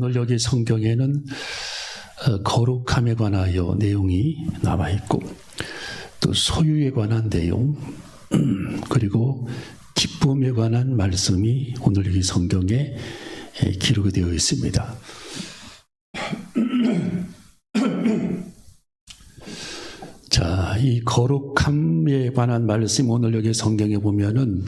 오늘 여기 성경에는 거룩함에 관하여 내용이 나와 있고 또 소유에 관한 내용 그리고 기쁨에 관한 말씀이 오늘 여기 성경에 기록이 되어 있습니다. 자, 이 거룩함에 관한 말씀 오늘 여기 성경에 보면은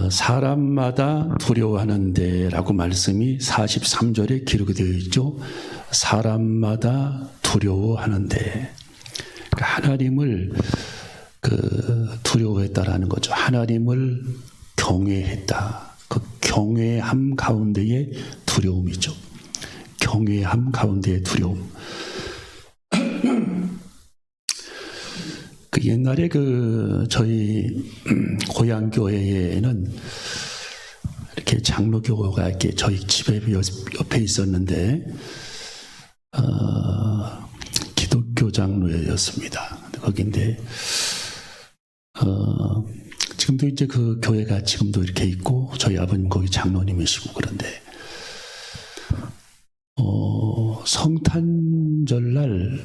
사람마다 두려워하는데 라고 말씀이 43절에 기록이 되어 있죠. 사람마다 두려워하는데, 그러니까 하나님을 두려워했다라는 거죠. 하나님을 경외했다. 그 경외함 가운데의 두려움이죠. 경외함 가운데의 두려움. 옛날에 저희 고향 교회에는 이렇게 장로교가 이렇게 저희 집에 옆에 있었는데 기독교 장로였습니다. 거기인데 지금도 이제 그 교회가 지금도 이렇게 있고 저희 아버님 거기 장로님이시고 그런데 성탄절날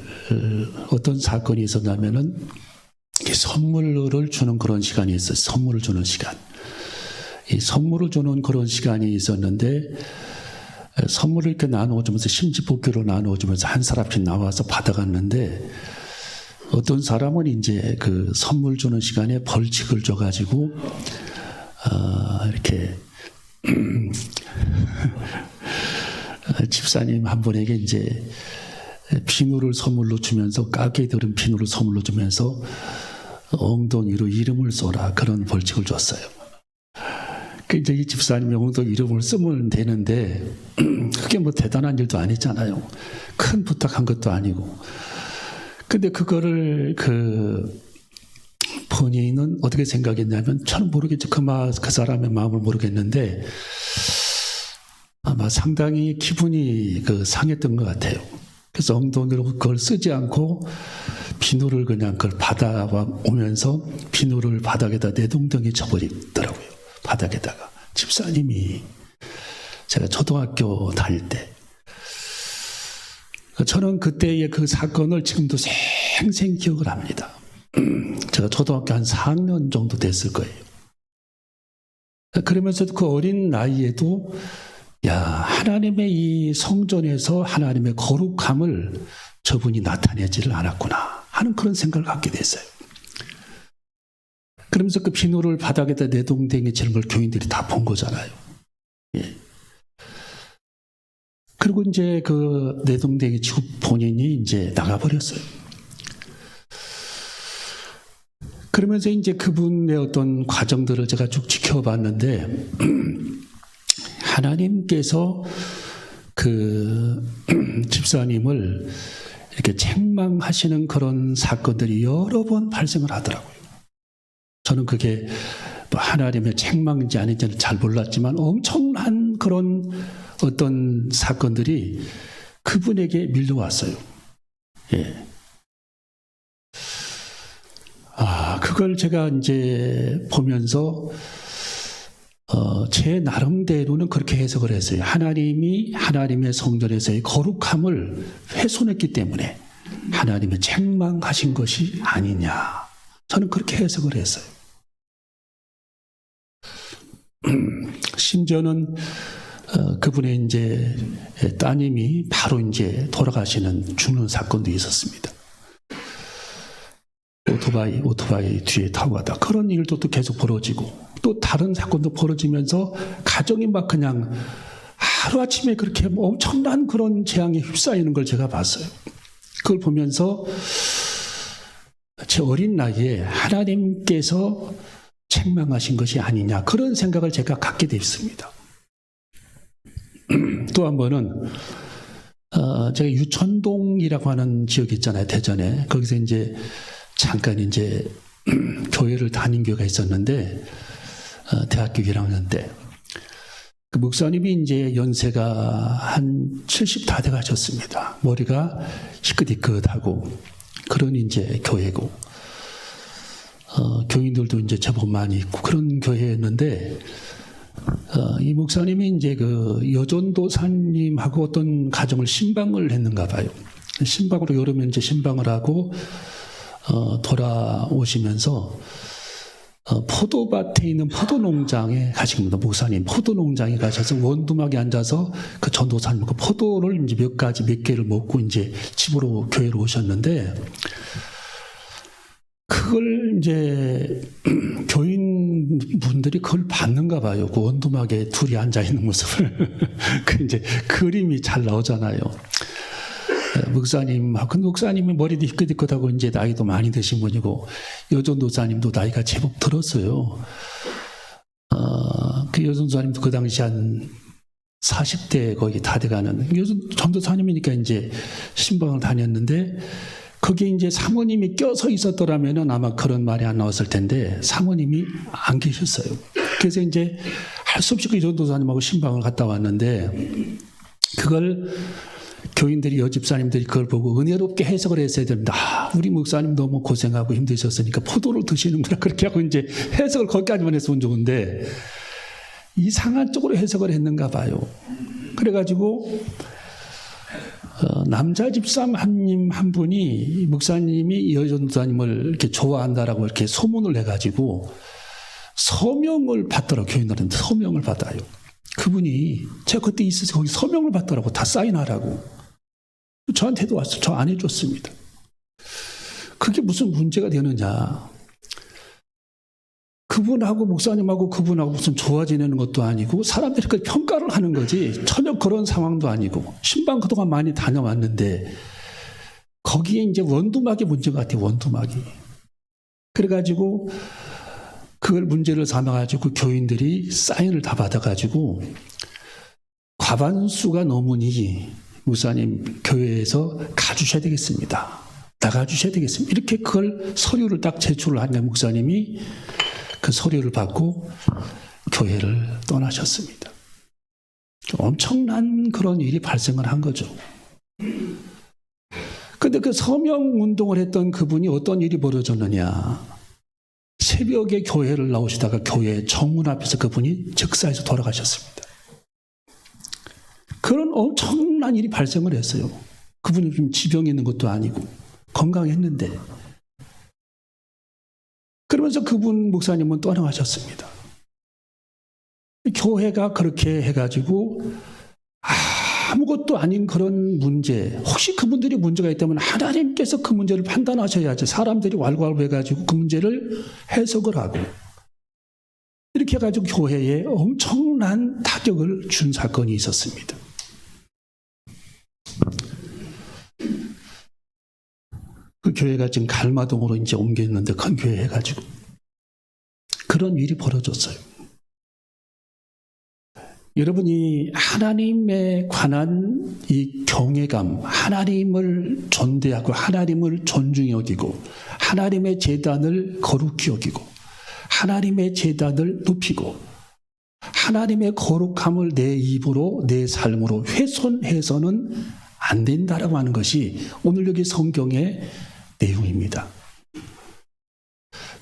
어떤 사건이 있었냐면은 선물을 주는 그런 시간이 있었어요. 선물을 주는 시간. 이 선물을 주는 그런 시간이 있었는데 선물을 이렇게 나누어주면서 심지복귀로 나누어주면서 한 사람씩 나와서 받아갔는데 어떤 사람은 이제 그 선물 주는 시간에 벌칙을 줘가지고 이렇게 집사님 한 분에게 이제 비누를 선물로 주면서 까게 들은 비누를 선물로 주면서 엉덩이로 이름을 써라 그런 벌칙을 줬어요. 이제 이 집사님이 엉덩이 이름을 쓰면 되는데 그게 뭐 대단한 일도 아니잖아요. 큰 부탁한 것도 아니고. 근데 그거를 본인은 어떻게 생각했냐면 저는 모르겠죠. 그 사람의 마음을 모르겠는데 아마 상당히 기분이 상했던 것 같아요. 그래서 엉덩이로 그걸 쓰지 않고 비누를 그냥 그걸 받아오면서 비누를 바닥에다 내동댕이 쳐버리더라고요. 바닥에다가. 집사님이 제가 초등학교 다닐 때 저는 그때의 그 사건을 지금도 생생 기억을 합니다. 제가 초등학교 한 4학년 정도 됐을 거예요. 그러면서도 그 어린 나이에도 하나님의 이 성전에서 하나님의 거룩함을 저분이 나타내지를 않았구나 하는 그런 생각을 갖게 됐어요. 그러면서 그 비누를 바닥에다 내동댕이 치는 걸 교인들이 다 본 거잖아요. 예. 그리고 이제 그 내동댕이 치고 본인이 이제 나가버렸어요. 그러면서 이제 그분의 어떤 과정들을 제가 쭉 지켜봤는데 하나님께서 집사님을 이렇게 책망하시는 그런 사건들이 여러 번 발생을 하더라고요. 저는 그게 뭐 하나님의 책망인지 아닌지는 잘 몰랐지만 엄청난 그런 어떤 사건들이 그분에게 밀려왔어요. 예. 그걸 제가 이제 보면서 제 나름대로는 그렇게 해석을 했어요. 하나님이 하나님의 성전에서의 거룩함을 훼손했기 때문에 하나님의 책망하신 것이 아니냐. 저는 그렇게 해석을 했어요. 심지어는 그분의 이제 따님이 바로 이제 돌아가시는 죽는 사건도 있었습니다. 오토바이 뒤에 타고 가다 그런 일도 또 계속 벌어지고 또 다른 사건도 벌어지면서 가정이 막 그냥 하루아침에 그렇게 엄청난 그런 재앙에 휩싸이는 걸 제가 봤어요. 그걸 보면서 제 어린 나이에 하나님께서 책망하신 것이 아니냐 그런 생각을 제가 갖게 됐습니다. 또 한 번은 제가 유천동이라고 하는 지역이 있잖아요. 대전에. 거기서 이제 잠깐 이제 교회를 다닌 교회가 있었는데 대학교 1학년 때 그 목사님이 이제 연세가 한 70 다 돼가셨습니다. 머리가 희끗희끗하고 그런 이제 교회고 교인들도 이제 제법 많이 있고 그런 교회였는데 이 목사님이 이제 그 여전도사님하고 어떤 가정을 신방을 했는가 봐요. 신방으로 여름에 이제 신방을 하고 돌아오시면서 포도밭에 있는 포도농장에 가십니다. 목사님 포도농장에 가셔서 원두막에 앉아서 그 전도사님과 포도를 이제 몇 개를 먹고 이제 집으로 교회로 오셨는데, 그걸 이제 교인분들이 그걸 봤는가 봐요. 그 원두막에 둘이 앉아 있는 모습을. 그 이제 그림이 잘 나오잖아요. 목사님이 머리도 희끗희끗하고 이제 나이도 많이 드신 분이고, 여전도사님도 나이가 제법 들었어요. 그 여전도사님도 그 당시 한 40대 거의 다 돼가는, 전도사님이니까 이제 신방을 다녔는데, 거기에 이제 사모님이 껴서 있었더라면은 아마 그런 말이 안 나왔을 텐데, 사모님이 안 계셨어요. 그래서 이제 할 수 없이 그 전도사님하고 신방을 갔다 왔는데, 그걸 교인들이, 여집사님들이 그걸 보고 은혜롭게 해석을 했어야 됩니다. 우리 목사님 너무 고생하고 힘드셨으니까 포도를 드시는구나, 그렇게 하고 이제 해석을 거기까지만 했으면 좋은데, 이상한 쪽으로 해석을 했는가 봐요. 그래가지고 남자 집사님 한 분이 목사님이 여전도사님을 이렇게 좋아한다라고 이렇게 소문을 내가지고 서명을 받더라고요. 교인들한테 서명을 받아요. 그분이 제가 그때 있어서 거기 서명을 받더라고. 다 사인하라고. 저한테도 왔어요. 저 안 해줬습니다. 그게 무슨 문제가 되느냐. 그분하고 목사님하고 그분하고 무슨 좋아 지내는 것도 아니고 사람들이 그 평가를 하는 거지 전혀 그런 상황도 아니고, 신방 그동안 많이 다녀왔는데 거기에 이제 원두막이 문제가 같아요. 원두막이. 그래가지고 그걸 문제를 삼아가지고 교인들이 사인을 다 받아가지고 과반수가 넘으니 목사님 교회에서 가주셔야 되겠습니다. 나가주셔야 되겠습니다. 이렇게 그걸 서류를 딱 제출을 하니까 목사님이 그 서류를 받고 교회를 떠나셨습니다. 엄청난 그런 일이 발생을 한 거죠. 그런데 그 서명 운동을 했던 그분이 어떤 일이 벌어졌느냐. 새벽에 교회를 나오시다가 교회 정문 앞에서 그분이 즉사해서 돌아가셨습니다. 그런 엄청난 일이 발생을 했어요. 그분이 좀 지병이 있는 것도 아니고 건강했는데. 그러면서 그분 목사님은 떠나가셨습니다. 교회가 그렇게 해가지고 아무것도 아닌 그런 문제, 혹시 그분들이 문제가 있다면 하나님께서 그 문제를 판단하셔야지, 사람들이 왈가왈부 해가지고 그 문제를 해석을 하고, 이렇게 해가지고 교회에 엄청난 타격을 준 사건이 있었습니다. 그 교회가 지금 갈마동으로 이제 옮겼는데, 큰 교회 해가지고 그런 일이 벌어졌어요. 여러분이 하나님에 관한 이 경외감, 하나님을 존대하고 하나님을 존중히 여기고 하나님의 제단을 거룩히 여기고 하나님의 제단을 높이고 하나님의 거룩함을 내 입으로, 내 삶으로 훼손해서는 안 된다라고 하는 것이 오늘 여기 성경의 내용입니다.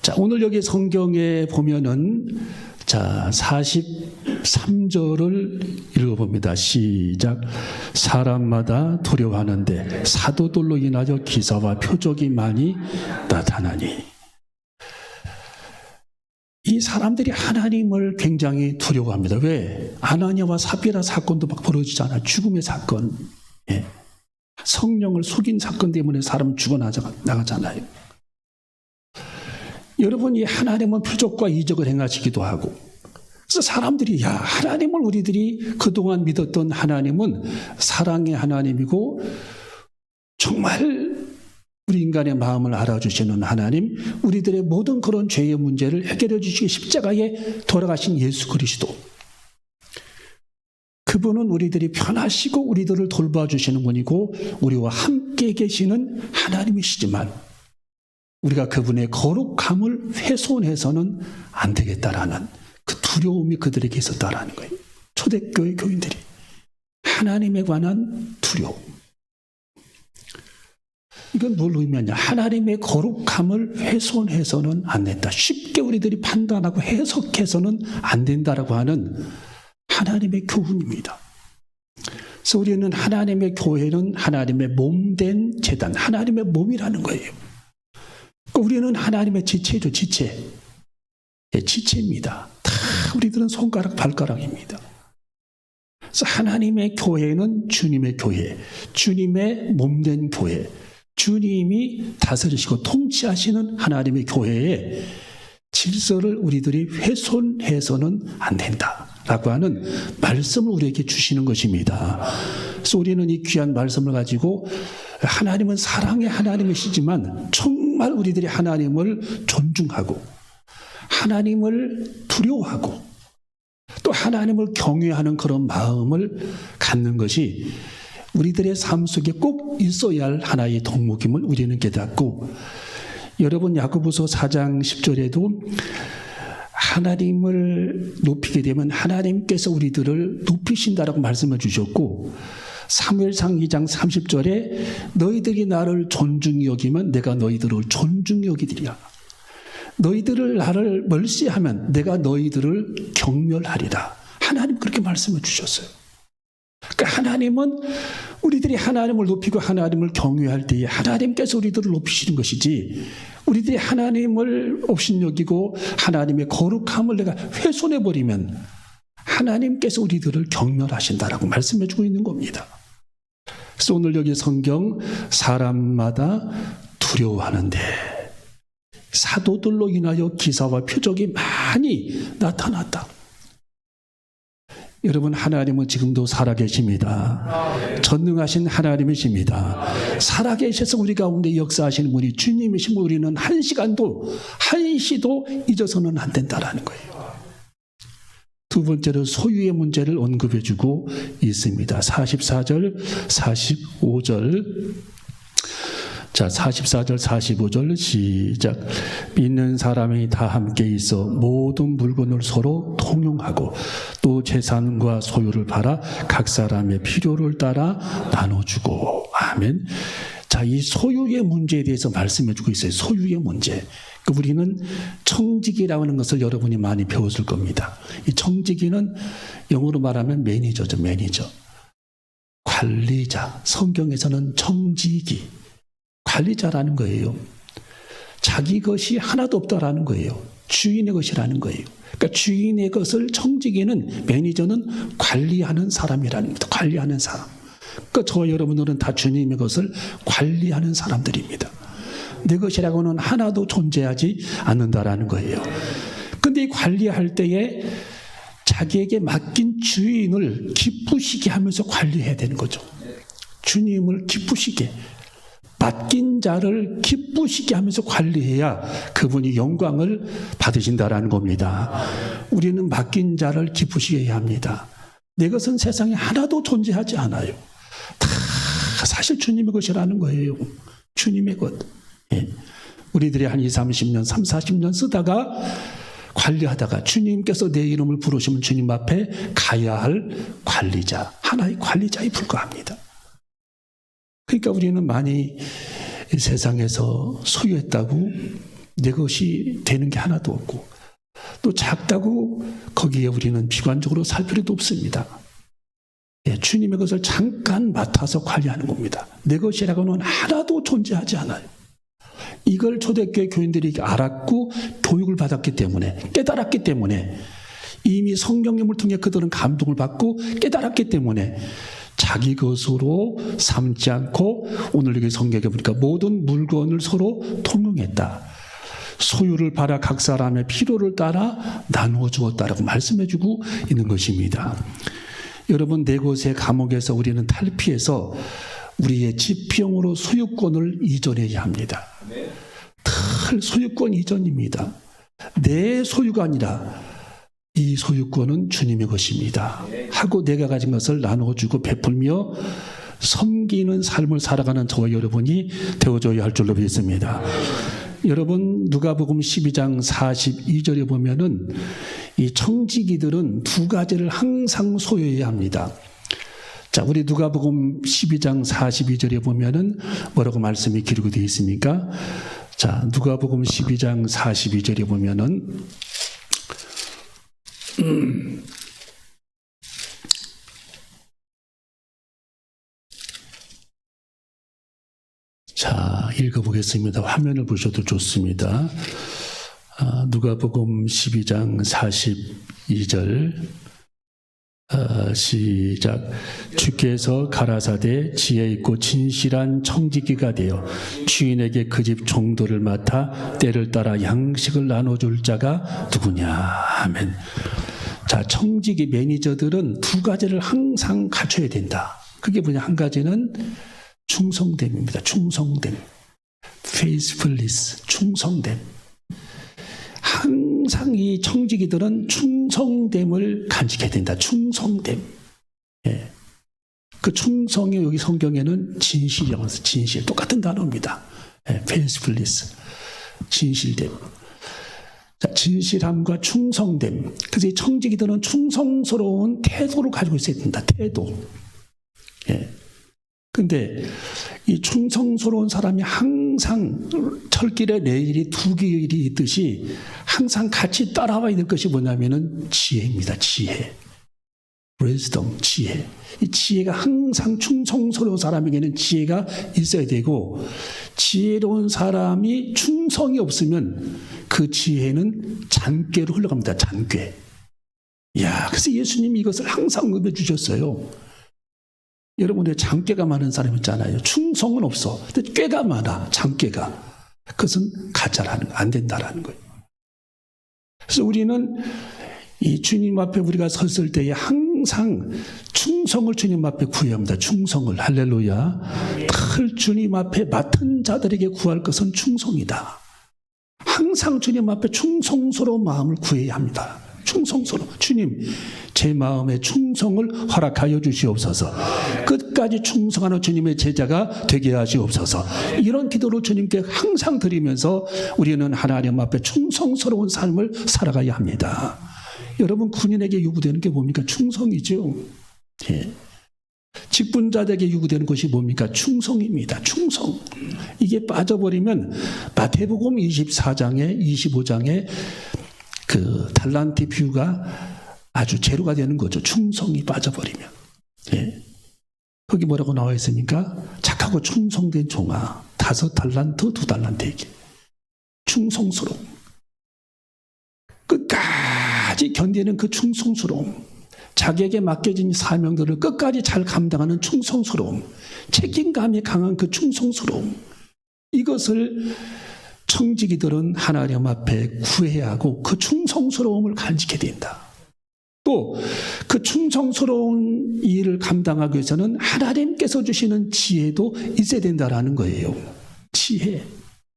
자, 오늘 여기 성경에 보면은 자, 43절을 읽어봅니다. 시작. 사람마다 두려워하는데 사도들로 인하여 기사와 표적이 많이 나타나니. 이 사람들이 하나님을 굉장히 두려워합니다. 왜? 아나니아와 삽비라 사건도 막 벌어지잖아요. 죽음의 사건. 예. 성령을 속인 사건 때문에 사람 죽어나가잖아요. 여러분이 하나님은 표적과 이적을 행하시기도 하고, 그래서 사람들이 하나님을, 우리들이 그동안 믿었던 하나님은 사랑의 하나님이고 정말 우리 인간의 마음을 알아주시는 하나님, 우리들의 모든 그런 죄의 문제를 해결해 주시기 십자가에 돌아가신 예수 그리스도, 그분은 우리들이 편하시고 우리들을 돌봐주시는 분이고 우리와 함께 계시는 하나님이시지만 우리가 그분의 거룩함을 훼손해서는 안 되겠다라는 그 두려움이 그들에게 있었다라는 거예요. 초대교회 교인들이 하나님에 관한 두려움. 이건 뭘 의미하냐? 하나님의 거룩함을 훼손해서는 안 된다. 쉽게 우리들이 판단하고 해석해서는 안 된다라고 하는 하나님의 교훈입니다. 그래서 우리는 하나님의 교회는 하나님의 몸된 제단, 하나님의 몸이라는 거예요. 그러니까 우리는 하나님의 지체죠, 지체. 지체입니다. 다 우리들은 손가락, 발가락입니다. 그래서 하나님의 교회는 주님의 교회, 주님의 몸된 교회, 주님이 다스리시고 통치하시는 하나님의 교회의 질서를 우리들이 훼손해서는 안 된다라고 하는 말씀을 우리에게 주시는 것입니다. 그래서 우리는 이 귀한 말씀을 가지고 하나님은 사랑의 하나님이시지만 정말 우리들이 하나님을 존중하고 하나님을 두려워하고 또 하나님을 경외하는 그런 마음을 갖는 것이 우리들의 삶 속에 꼭 있어야 할 하나의 덕목임을 우리는 깨닫고, 여러분 야고보서 4장 10절에도 하나님을 높이게 되면 하나님께서 우리들을 높이신다라고 말씀해 주셨고, 사무엘상 2장 30절에 너희들이 나를 존중히 여기면 내가 너희들을 존중히 여기리라. 너희들을 나를 멀시하면 내가 너희들을 경멸하리라. 하나님 그렇게 말씀해 주셨어요. 그러니까 하나님은 우리들이 하나님을 높이고 하나님을 경외할 때에 하나님께서 우리들을 높이시는 것이지, 우리들이 하나님을 업신여기고 하나님의 거룩함을 내가 훼손해버리면 하나님께서 우리들을 경멸하신다라고 말씀해 주고 있는 겁니다. 그래서 오늘 여기 성경 사람마다 두려워하는데 사도들로 인하여 기사와 표적이 많이 나타났다. 여러분 하나님은 지금도 살아계십니다. 전능하신 하나님이십니다. 살아계셔서 우리 가운데 역사하시는 분이 주님이시면 우리는 한 시간도 한시도 잊어서는 안 된다라는 거예요. 두 번째로 소유의 문제를 언급해주고 있습니다. 44절 45절. 자, 44절 45절 시작. 믿는 사람이 다 함께 있어 모든 물건을 서로 통용하고 또 재산과 소유를 팔아 각 사람의 필요를 따라 나눠주고. 아멘. 자, 이 소유의 문제에 대해서 말씀해주고 있어요. 소유의 문제. 우리는 청지기라고 하는 것을 여러분이 많이 배웠을 겁니다. 이 청지기는 영어로 말하면 매니저죠. 매니저. 관리자. 성경에서는 청지기. 관리자라는 거예요. 자기 것이 하나도 없다라는 거예요. 주인의 것이라는 거예요. 그러니까 주인의 것을 청지기는, 매니저는 관리하는 사람이라는 겁니다. 관리하는 사람. 그러니까 저와 여러분들은 다 주님의 것을 관리하는 사람들입니다. 내 것이라고는 하나도 존재하지 않는다라는 거예요. 그런데 이 관리할 때에 자기에게 맡긴 주인을 기쁘시게 하면서 관리해야 되는 거죠. 주님을 기쁘시게, 맡긴 자를 기쁘시게 하면서 관리해야 그분이 영광을 받으신다라는 겁니다. 우리는 맡긴 자를 기쁘시게 해야 합니다. 내 것은 세상에 하나도 존재하지 않아요. 다 사실 주님의 것이라는 거예요. 주님의 것. 예. 우리들이 한 20, 30년, 30, 40년 쓰다가 관리하다가 주님께서 내 이름을 부르시면 주님 앞에 가야 할 관리자, 하나의 관리자에 불과합니다. 그러니까 우리는 많이 세상에서 소유했다고 내 것이 되는 게 하나도 없고, 또 작다고 거기에 우리는 비관적으로 살 필요도 없습니다. 예, 주님의 것을 잠깐 맡아서 관리하는 겁니다. 내 것이라고는 하나도 존재하지 않아요. 이걸 초대교회 교인들이 알았고 교육을 받았기 때문에, 깨달았기 때문에, 이미 성령님을 통해 그들은 감동을 받고 깨달았기 때문에 자기 것으로 삼지 않고 오늘 여기 성경에 보니까 모든 물건을 서로 통용했다. 소유를 팔아 각 사람의 필요를 따라 나누어 주었다라고 말씀해주고 있는 것입니다. 여러분, 네 곳의 감옥에서 우리는 탈피해서 우리의 지평으로 소유권을 이전해야 합니다. 소유권 이전입니다. 내 소유가 아니라 이 소유권은 주님의 것입니다 하고 내가 가진 것을 나누어주고 베풀며 섬기는 삶을 살아가는 저와 여러분이 되어줘야 할 줄로 믿습니다. 여러분, 누가복음 12장 42절에 보면은 이 청지기들은 두 가지를 항상 소유해야 합니다. 자, 우리 누가복음 12장 42절에 보면은 뭐라고 말씀이 기록이 되어 있습니까? 자, 누가복음 12장 42절에 보면은 자, 읽어보겠습니다. 화면을 보셔도 좋습니다. 누가복음 12장 42절 시작. 주께서 가라사대 지혜 있고 진실한 청지기가 되어 주인에게 그 집 종도를 맡아 때를 따라 양식을 나눠줄 자가 누구냐. 아멘. 자, 청지기 매니저들은 두 가지를 항상 갖춰야 된다. 그게 뭐냐. 한 가지는 충성됨입니다. 충성됨. faithfulness. 충성됨. 항상 이 청지기들은 충성됨을 간직해야 된다. 충성됨. 예. 그 충성이 여기 성경에는 진실이라고 해서 진실. 똑같은 단어입니다. 예. faithfulness. 진실됨. 자, 진실함과 충성됨. 그래서 이 청지기들은 충성스러운 태도를 가지고 있어야 된다. 태도. 예. 근데 이 충성스러운 사람이 항상 철길에 레일이 두 길이 있듯이 항상 같이 따라와야 될 것이 뭐냐면은 지혜입니다. 지혜. wisdom, 지혜. 이 지혜가 항상 충성스러운 사람에게는 지혜가 있어야 되고, 지혜로운 사람이 충성이 없으면 그 지혜는 잔꾀로 흘러갑니다. 잔꾀. 이야, 그래서 예수님이 이것을 항상 의미해 주셨어요. 여러분의 장꾀가 많은 사람 있잖아요. 충성은 없어. 근데 꾀가 많아. 장꾀가. 그것은 가짜라는 거, 안 된다라는 거예요. 그래서 우리는 이 주님 앞에 우리가 섰을 때에 항상 충성을 주님 앞에 구해야 합니다. 충성을. 할렐루야. 늘 주님 앞에 맡은 자들에게 구할 것은 충성이다. 항상 주님 앞에 충성스러운 마음을 구해야 합니다. 충성스러워. 주님, 제 마음에 충성을 허락하여 주시옵소서. 끝까지 충성하는 주님의 제자가 되게 하시옵소서. 이런 기도를 주님께 항상 드리면서 우리는 하나님 앞에 충성스러운 삶을 살아가야 합니다. 여러분, 군인에게 요구되는 게 뭡니까? 충성이죠. 예. 직분자들에게 요구되는 것이 뭡니까? 충성입니다. 충성. 이게 빠져버리면 마태복음 24장에 25장에 그 달란트 비유가 아주 제로가 되는 거죠. 충성이 빠져버리면. 예. 거기 뭐라고 나와 있습니까? 착하고 충성된 종아, 5달란트 2달란트에게 충성스러움. 끝까지 견디는 그 충성스러움. 자기에게 맡겨진 사명들을 끝까지 잘 감당하는 충성스러움. 책임감이 강한 그 충성스러움. 이것을 청지기들은 하나님 앞에 구해야 하고 그 충성스러움을 간직해야 된다. 또 그 충성스러운 일을 감당하기 위해서는 하나님께서 주시는 지혜도 있어야 된다라는 거예요. 지혜.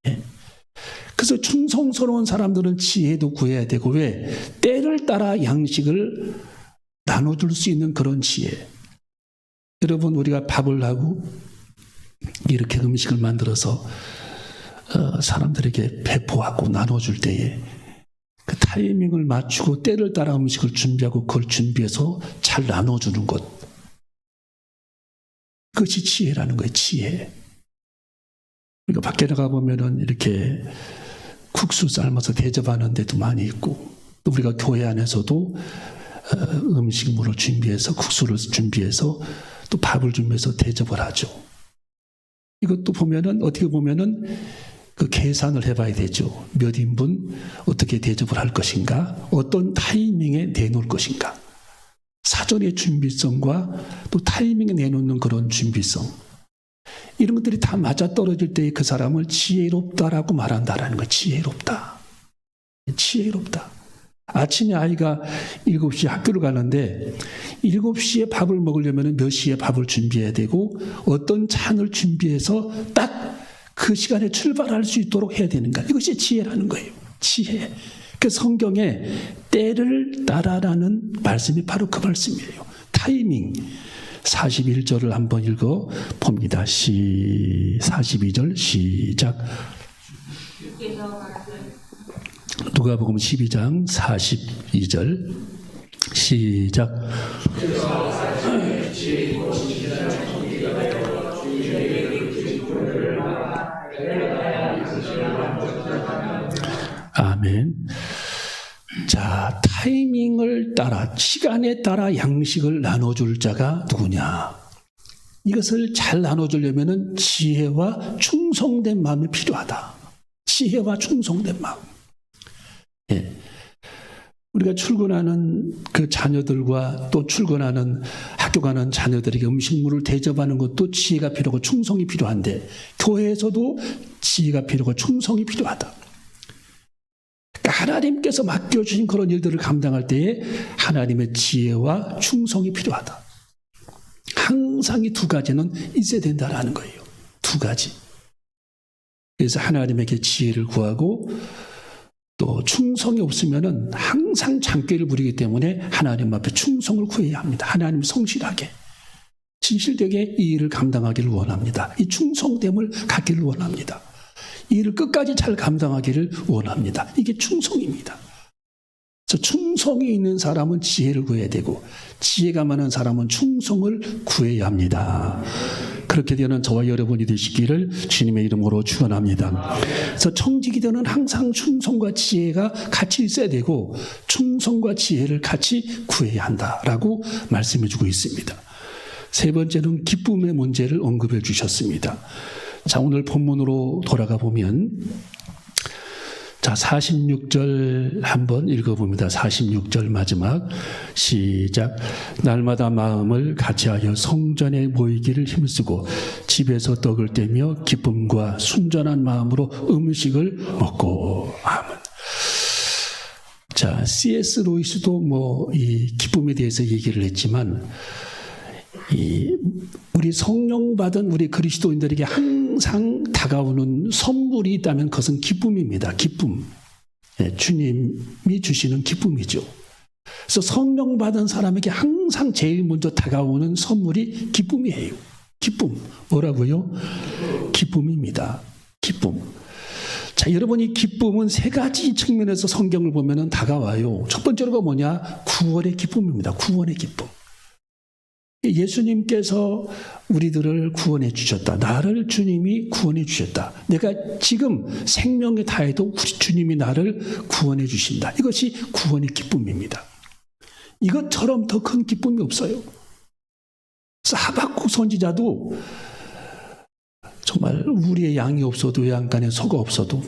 예. 그래서 충성스러운 사람들은 지혜도 구해야 되고, 왜? 때를 따라 양식을 나눠줄 수 있는 그런 지혜. 여러분, 우리가 밥을 하고 이렇게 음식을 만들어서 사람들에게 배포하고 나눠줄 때에 그 타이밍을 맞추고 때를 따라 음식을 준비하고 그걸 준비해서 잘 나눠주는 것. 그것이 지혜라는 거예요. 지혜. 그러니까 밖에 나가 보면은 이렇게 국수 삶아서 대접하는 데도 많이 있고, 또 우리가 교회 안에서도 음식물을 준비해서 국수를 준비해서 또 밥을 준비해서 대접을 하죠. 이것도 보면은 어떻게 보면은 그 계산을 해봐야 되죠. 몇 인분 어떻게 대접을 할 것인가, 어떤 타이밍에 내놓을 것인가. 사전의 준비성과 또 타이밍에 내놓는 그런 준비성. 이런 것들이 다 맞아떨어질 때 그 사람을 지혜롭다라고 말한다라는 거예요. 지혜롭다. 지혜롭다. 아침에 아이가 7시에 학교를 가는데 7시에 밥을 먹으려면 몇 시에 밥을 준비해야 되고 어떤 찬을 준비해서 딱 그 시간에 출발할 수 있도록 해야 되는가. 이것이 지혜라는 거예요. 지혜. 그 성경에 때를 따라라는 말씀이 바로 그 말씀이에요. 타이밍. 41절을 한번 읽어 봅니다. 42절 시작. 누가복음 12장 42절 시작. 아멘. 자, 타이밍을 따라, 시간에 따라 양식을 나눠줄 자가 누구냐? 이것을 잘 나눠주려면 지혜와 충성된 마음이 필요하다. 지혜와 충성된 마음. 예. 우리가 출근하는 그 자녀들과 또 출근하는 학교 가는 자녀들에게 음식물을 대접하는 것도 지혜가 필요하고 충성이 필요한데, 교회에서도 지혜가 필요하고 충성이 필요하다. 그러니까 하나님께서 맡겨주신 그런 일들을 감당할 때에 하나님의 지혜와 충성이 필요하다. 항상 이 두 가지는 있어야 된다는 거예요. 두 가지. 그래서 하나님에게 지혜를 구하고 또 충성이 없으면은 항상 장꾀를 부리기 때문에 하나님 앞에 충성을 구해야 합니다. 하나님 성실하게, 진실되게 이 일을 감당하기를 원합니다. 이 충성됨을 갖기를 원합니다. 이 일을 끝까지 잘 감당하기를 원합니다. 이게 충성입니다. 그래서 충성이 있는 사람은 지혜를 구해야 되고 지혜가 많은 사람은 충성을 구해야 합니다. 그렇게 되는 저와 여러분이 되시기를 주님의 이름으로 축원합니다. 그래서 청지기들은 항상 충성과 지혜가 같이 있어야 되고 충성과 지혜를 같이 구해야 한다라고 말씀해 주고 있습니다. 세 번째는 기쁨의 문제를 언급해 주셨습니다. 자, 오늘 본문으로 돌아가 보면 자, 46절 한번 읽어봅니다. 46절 마지막 시작. 날마다 마음을 같이하여 성전에 모이기를 힘쓰고 집에서 떡을 떼며 기쁨과 순전한 마음으로 음식을 먹고. 아멘. 자, C.S. 로이스도 이 기쁨에 대해서 얘기를 했지만 우리 성령 받은 우리 그리스도인들에게 항상 다가오는 선물이 있다면 그것은 기쁨입니다. 기쁨. 예, 주님이 주시는 기쁨이죠. 그래서 성령 받은 사람에게 항상 제일 먼저 다가오는 선물이 기쁨이에요. 기쁨. 뭐라고요? 기쁨입니다. 기쁨. 자, 여러분, 이 기쁨은 세 가지 측면에서 성경을 보면 다가와요. 첫 번째로가 뭐냐? 구원의 기쁨입니다. 구원의 기쁨. 예수님께서 우리들을 구원해 주셨다. 나를 주님이 구원해 주셨다. 내가 지금 생명에 다해도 우리 주님이 나를 구원해 주신다. 이것이 구원의 기쁨입니다. 이것처럼 더 큰 기쁨이 없어요. 그래서 하박국 선지자도 정말 우리의 양이 없어도 외양간에 소가 없어도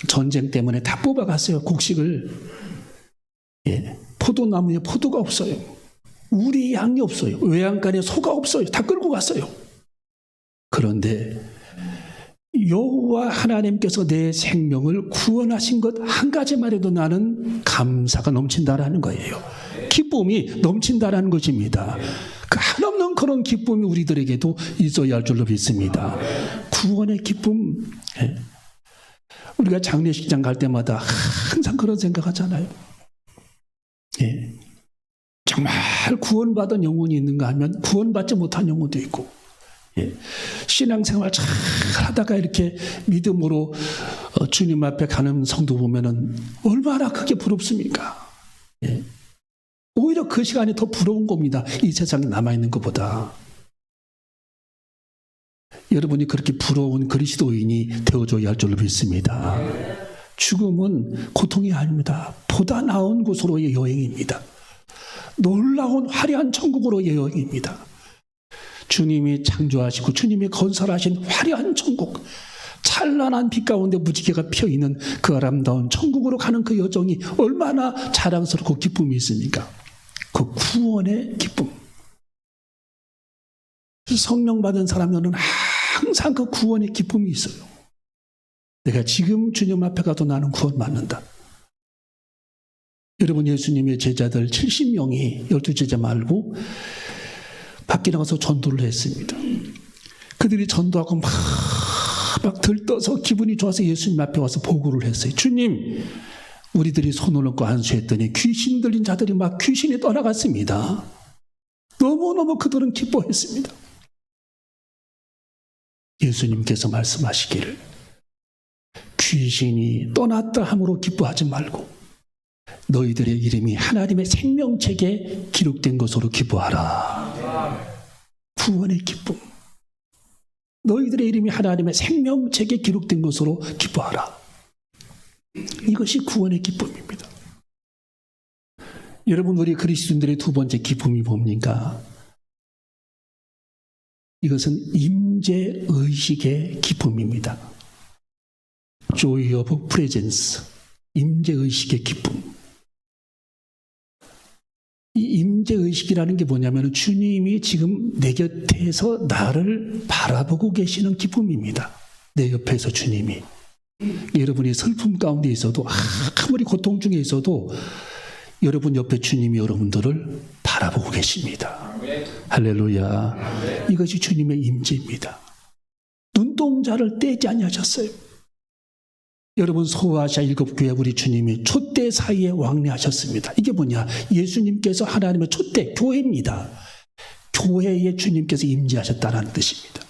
전쟁 때문에 다 뽑아갔어요. 곡식을. 예, 포도나무에 포도가 없어요. 우리 양이 없어요. 외양간에 소가 없어요. 다 끌고 갔어요. 그런데 여호와 하나님께서 내 생명을 구원하신 것 한 가지만 해도 나는 감사가 넘친다라는 거예요. 기쁨이 넘친다라는 것입니다. 그 한없는 그런 기쁨이 우리들에게도 있어야 할 줄로 믿습니다. 구원의 기쁨. 우리가 장례식장 갈 때마다 항상 그런 생각하잖아요. 예. 정말 구원받은 영혼이 있는가 하면 구원받지 못한 영혼도 있고, 예. 신앙생활 잘 하다가 이렇게 믿음으로 주님 앞에 가는 성도 보면은 얼마나 크게 부럽습니까? 예. 오히려 그 시간이 더 부러운 겁니다. 이 세상에 남아있는 것보다. 여러분이 그렇게 부러운 그리스도인이 되어줘야 할 줄로 믿습니다. 죽음은 고통이 아닙니다. 보다 나은 곳으로의 여행입니다. 놀라운 화려한 천국으로의 여행입니다. 주님이 창조하시고 주님이 건설하신 화려한 천국, 찬란한 빛 가운데 무지개가 펴있는 그 아름다운 천국으로 가는 그 여정이 얼마나 자랑스럽고 기쁨이 있습니까? 그 구원의 기쁨. 성령 받은 사람들은 항상 그 구원의 기쁨이 있어요. 내가 지금 주님 앞에 가도 나는 구원받는다. 여러분, 예수님의 제자들 70명이 12제자 말고 밖에 나가서 전도를 했습니다. 그들이 전도하고 막 들떠서 기분이 좋아서 예수님 앞에 와서 보고를 했어요. 주님, 우리들이 손을 얹고 안수했더니 귀신 들린 자들이 막 귀신이 떠나갔습니다. 너무너무 그들은 기뻐했습니다. 예수님께서 말씀하시기를 귀신이 떠났다 함으로 기뻐하지 말고 너희들의 이름이 하나님의 생명책에 기록된 것으로 기뻐하라. 구원의 기쁨. 너희들의 이름이 하나님의 생명책에 기록된 것으로 기뻐하라. 이것이 구원의 기쁨입니다. 여러분, 우리 그리스도인들의 두 번째 기쁨이 뭡니까? 이것은 임재의식의 기쁨입니다. Joy of Presence, 임재의식의 기쁨. 이 임재의식이라는 게 뭐냐면 주님이 지금 내 곁에서 나를 바라보고 계시는 기쁨입니다. 내 옆에서 주님이. 여러분이 슬픔 가운데 있어도, 아무리 고통 중에 있어도 여러분 옆에 주님이 여러분들을 바라보고 계십니다. 할렐루야. 이것이 주님의 임재입니다. 눈동자를 떼지 아니하셨어요. 여러분, 소아시아 7교회 우리 주님이 촛대 사이에 왕래하셨습니다. 이게 뭐냐? 예수님께서 하나님의 촛대, 교회입니다. 교회에 주님께서 임재하셨다는 뜻입니다.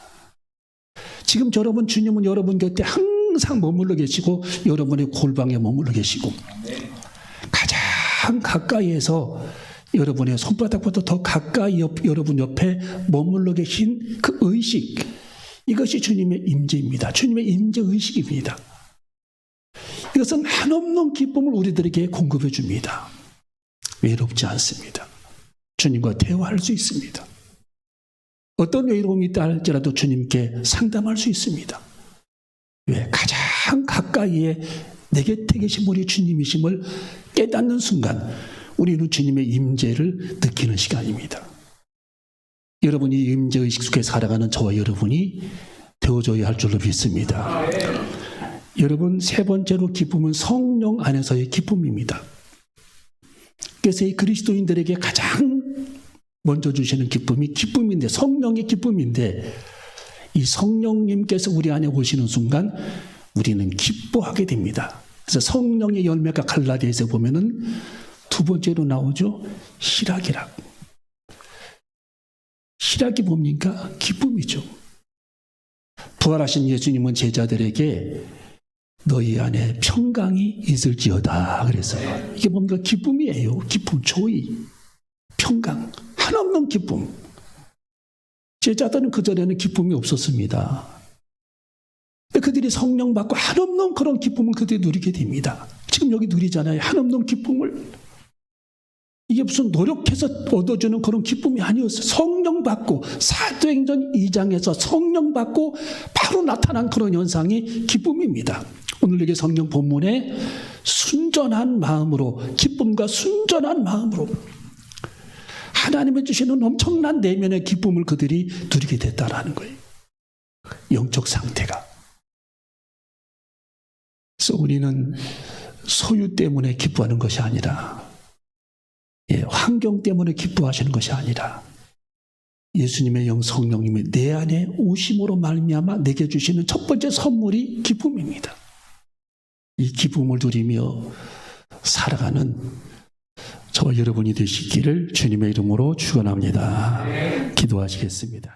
지금 여러분, 주님은 여러분 곁에 항상 머물러 계시고 여러분의 골방에 머물러 계시고 가장 가까이에서 여러분의 손바닥보다 더 가까이 여러분 옆에 머물러 계신 그 의식, 이것이 주님의 임재입니다. 주님의 임재의식입니다. 이것은 한없는 기쁨을 우리들에게 공급해 줍니다. 외롭지 않습니다. 주님과 대화할 수 있습니다. 어떤 외로움이 있다 할지라도 주님께 상담할 수 있습니다. 왜? 가장 가까이에 내 곁에 계신 우리 주님이심을 깨닫는 순간 우리는 주님의 임재를 느끼는 시간입니다. 여러분이 임재의식 속에 살아가는 저와 여러분이 되어줘야 할 줄로 믿습니다. 여러분, 세 번째로 기쁨은 성령 안에서의 기쁨입니다. 그래서 이 그리스도인들에게 가장 먼저 주시는 기쁨이 기쁨인데, 성령의 기쁨인데, 이 성령님께서 우리 안에 오시는 순간 우리는 기뻐하게 됩니다. 그래서 성령의 열매가 갈라디아에서 보면은 두 번째로 나오죠. 희락이락. 희락이 뭡니까? 기쁨이죠. 부활하신 예수님은 제자들에게 너희 안에 평강이 있을지어다 그랬어요. 이게 뭡니까? 기쁨이에요. 기쁨, 조이, 평강, 한없는 기쁨. 제자들은 그전에는 기쁨이 없었습니다. 근데 그들이 성령 받고 한없는 그런 기쁨을 그들이 누리게 됩니다. 지금 여기 누리잖아요. 한없는 기쁨을. 이게 무슨 노력해서 얻어주는 그런 기쁨이 아니었어요. 성령 받고, 사도행전 2장에서 성령 받고 바로 나타난 그런 현상이 기쁨입니다. 오늘 여기 성령 본문에 순전한 마음으로, 기쁨과 순전한 마음으로 하나님이 주시는 엄청난 내면의 기쁨을 그들이 누리게 됐다라는 거예요. 영적 상태가. 그래서 우리는 소유 때문에 기뻐하는 것이 아니라, 환경 때문에 기뻐하시는 것이 아니라 예수님의 영 성령님이 내 안에 오심으로 말미암아 내게 주시는 첫 번째 선물이 기쁨입니다. 이 기쁨을 누리며 살아가는 저와 여러분이 되시기를 주님의 이름으로 축원합니다. 기도하시겠습니다.